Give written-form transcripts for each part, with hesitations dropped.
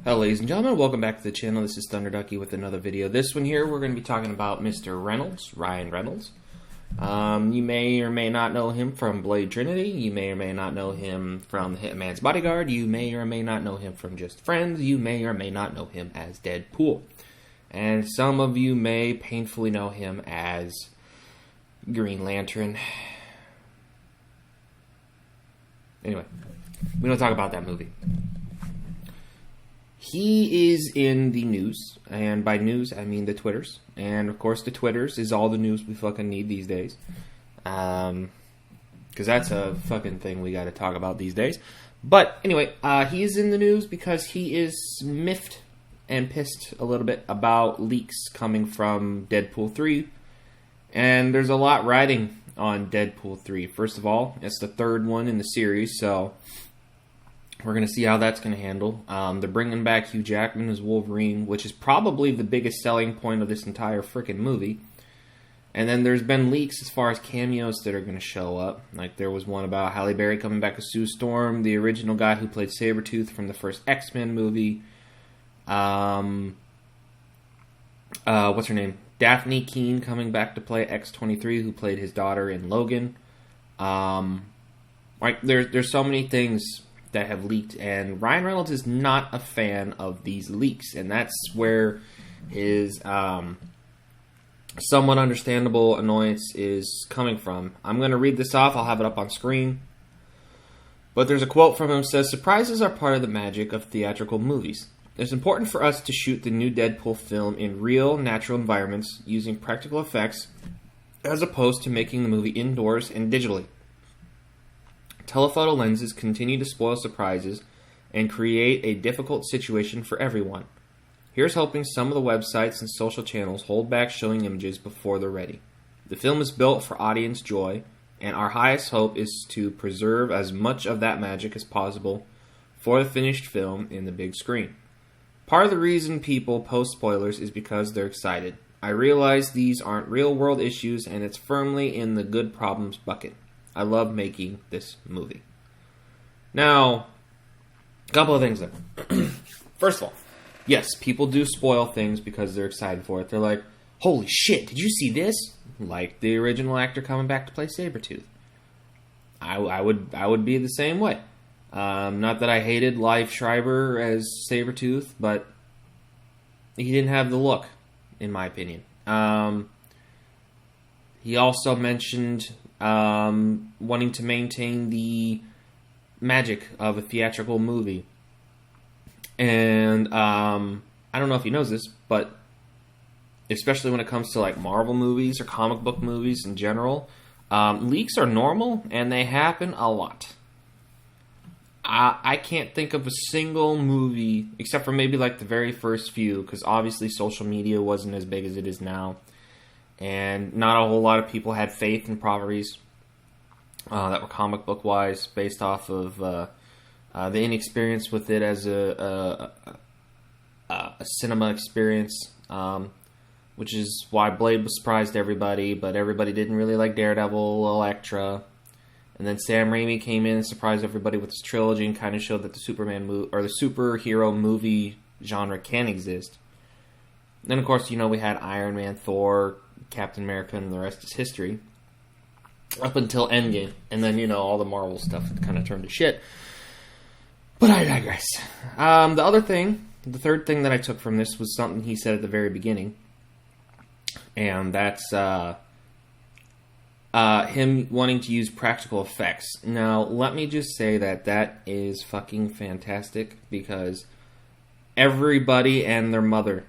Hello ladies and gentlemen, welcome back to the channel. This is Thunder Ducky with another video. This one here, we're going to be talking about Mr. Reynolds, Ryan Reynolds. You may or may not know him from Blade Trinity. You may or may not know him from The Hitman's Bodyguard. You may or may not know him from Just Friends. You may or may not know him as Deadpool. And some of you may painfully know him as Green Lantern. Anyway, we don't talk about that movie. He is in the news, and by news, I mean the Twitters. And, of course, the Twitters is all the news we fucking need these days. Because that's a fucking thing we gotta talk about these days. But, anyway, he is in the news because he is miffed and pissed a little bit about leaks coming from Deadpool 3. And there's a lot riding on Deadpool 3. First of all, it's the third one in the series, so we're going to see how that's going to handle. They're bringing back Hugh Jackman as Wolverine, which is probably the biggest selling point of this entire freaking movie. And then there's been leaks as far as cameos that are going to show up. Like there was one about Halle Berry coming back as Sue Storm, the original guy who played Sabretooth from the first X-Men movie. What's her name? Daphne Keane coming back to play X-23, who played his daughter in Logan. Like there's so many things that have leaked, and Ryan Reynolds is not a fan of these leaks, and that's where his somewhat understandable annoyance is coming from. I'm going to read this off. I'll have it up on screen. But there's a quote from him that says, "Surprises are part of the magic of theatrical movies. It's important for us to shoot the new Deadpool film in real, natural environments using practical effects as opposed to making the movie indoors and digitally. Telephoto lenses continue to spoil surprises and create a difficult situation for everyone. Here's hoping some of the websites and social channels hold back showing images before they're ready. The film is built for audience joy, and our highest hope is to preserve as much of that magic as possible for the finished film in the big screen. Part of the reason people post spoilers is because they're excited. I realize these aren't real-world issues, and it's firmly in the good problems bucket. I love making this movie." Now, a couple of things there. First of all, yes, people do spoil things because they're excited for it. They're like, "Holy shit, did you see this?" Like the original actor coming back to play Sabretooth. I would be the same way. Not that I hated Liev Schreiber as Sabretooth, but he didn't have the look, in my opinion. He also mentioned wanting to maintain the magic of a theatrical movie. And I don't know if he knows this, but especially when it comes to like Marvel movies or comic book movies in general, leaks are normal and they happen a lot. I can't think of a single movie, except for maybe like the very first few, because obviously social media wasn't as big as it is now. And not a whole lot of people had faith in properties that were comic book wise, based off of the inexperience with it as a cinema experience, which is why Blade was surprised everybody, but everybody didn't really like Daredevil, Elektra. And then Sam Raimi came in and surprised everybody with his trilogy and kind of showed that the the superhero movie genre can exist. Then, of course, we had Iron Man, Thor, Captain America, and the rest is history. Up until Endgame. And then, all the Marvel stuff kind of turned to shit. But I digress. The third thing that I took from this was something he said at the very beginning. And that's him wanting to use practical effects. Now, let me just say that is fucking fantastic, because everybody and their mother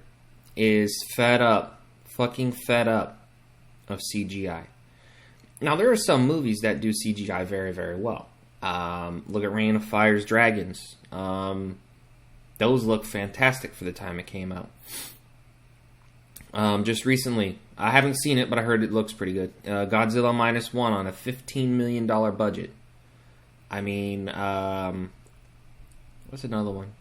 is fucking fed up of CGI. Now, there are some movies that do CGI very, very well. Look at Reign of Fire's Dragons. Those look fantastic for the time it came out. Just recently, I haven't seen it, but I heard it looks pretty good. Godzilla Minus One on a $15 million budget. I mean, what's another one?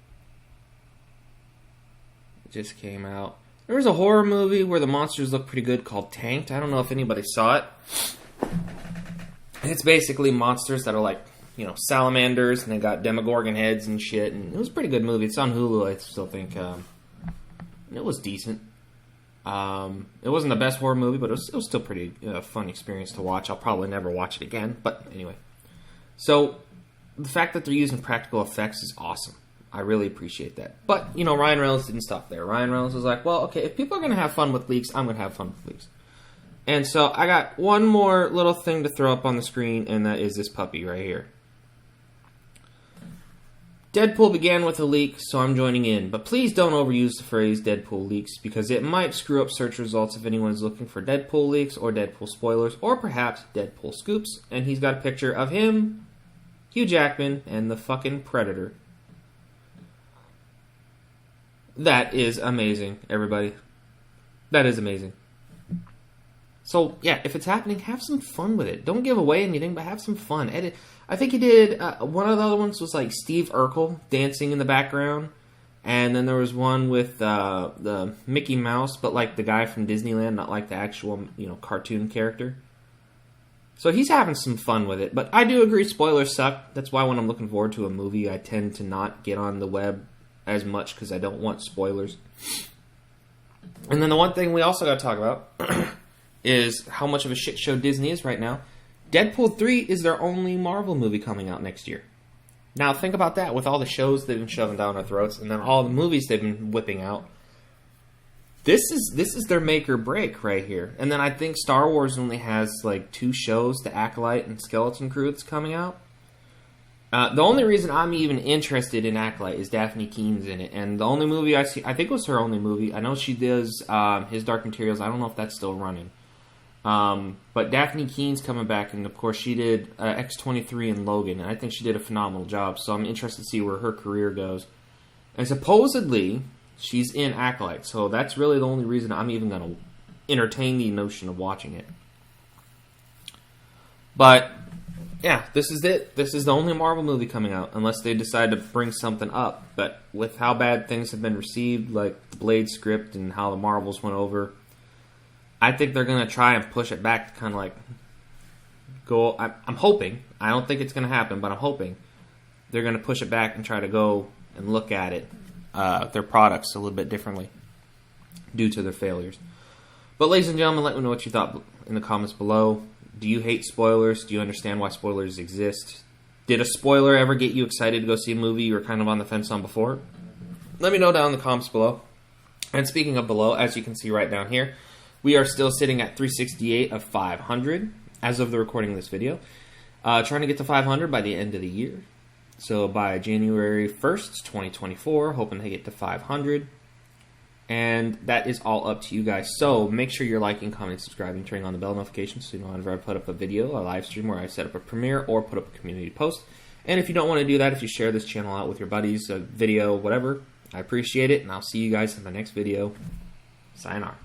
It just came out. There was a horror movie where the monsters look pretty good called Tanked. I don't know if anybody saw it. It's basically monsters that are like, salamanders, and they got Demogorgon heads and shit, and it was a pretty good movie. It's on Hulu, I still think. It was decent. It wasn't the best horror movie, but it was still pretty fun experience to watch. I'll probably never watch it again, but anyway. So, the fact that they're using practical effects is awesome. I really appreciate that. But, Ryan Reynolds didn't stop there. Ryan Reynolds was like, well, okay, if people are going to have fun with leaks, I'm going to have fun with leaks. And so, I got one more little thing to throw up on the screen, and that is this puppy right here. Deadpool began with a leak, so I'm joining in. But please don't overuse the phrase Deadpool Leaks, because it might screw up search results if anyone is looking for Deadpool leaks, or Deadpool spoilers, or perhaps Deadpool scoops. And he's got a picture of him, Hugh Jackman, and the fucking Predator. That is amazing, everybody. That is amazing. So, yeah, if it's happening, have some fun with it. Don't give away anything, but have some fun. I think he did, one of the other ones was like Steve Urkel dancing in the background. And then there was one with the Mickey Mouse, but like the guy from Disneyland, not like the actual, cartoon character. So he's having some fun with it. But I do agree, spoilers suck. That's why when I'm looking forward to a movie, I tend to not get on the web as much because I don't want spoilers. And then the one thing we also got to talk about is how much of a shit show Disney is right now. Deadpool 3 is their only Marvel movie coming out next year. Now, think about that with all the shows they've been shoving down our throats and then all the movies they've been whipping out. This is their make or break right here. And then I think Star Wars only has like 2 shows, The Acolyte and Skeleton Crew, that's coming out. The only reason I'm even interested in Acolyte is Daphne Keene's in it. And the only movie I see, I think it was her only movie. I know she does His Dark Materials. I don't know if that's still running. But Daphne Keene's coming back, and of course she did X-23 and Logan, and I think she did a phenomenal job, so I'm interested to see where her career goes. And supposedly, she's in Acolyte, so that's really the only reason I'm even going to entertain the notion of watching it. But, yeah, this is it. This is the only Marvel movie coming out, unless they decide to bring something up. But with how bad things have been received, like the Blade script and how the Marvels went over, I think they're going to try and push it back to kind of like go... I'm hoping. I don't think it's going to happen, but I'm hoping they're going to push it back and try to go and look at it, their products a little bit differently due to their failures. But ladies and gentlemen, let me know what you thought in the comments below. Do you hate spoilers? Do you understand why spoilers exist? Did a spoiler ever get you excited to go see a movie you were kind of on the fence on before? Let me know down in the comments below. And speaking of below, as you can see right down here, we are still sitting at 368 of 500 as of the recording of this video. Trying to get to 500 by the end of the year. So by January 1st, 2024, hoping to get to 500. And that is all up to you guys. So make sure you're liking, commenting, subscribing, turning on the bell notifications so you know whenever I put up a video, a live stream, where I set up a premiere or put up a community post. And if you don't want to do that, if you share this channel out with your buddies, a video, whatever, I appreciate it. And I'll see you guys in the next video. Sayonara.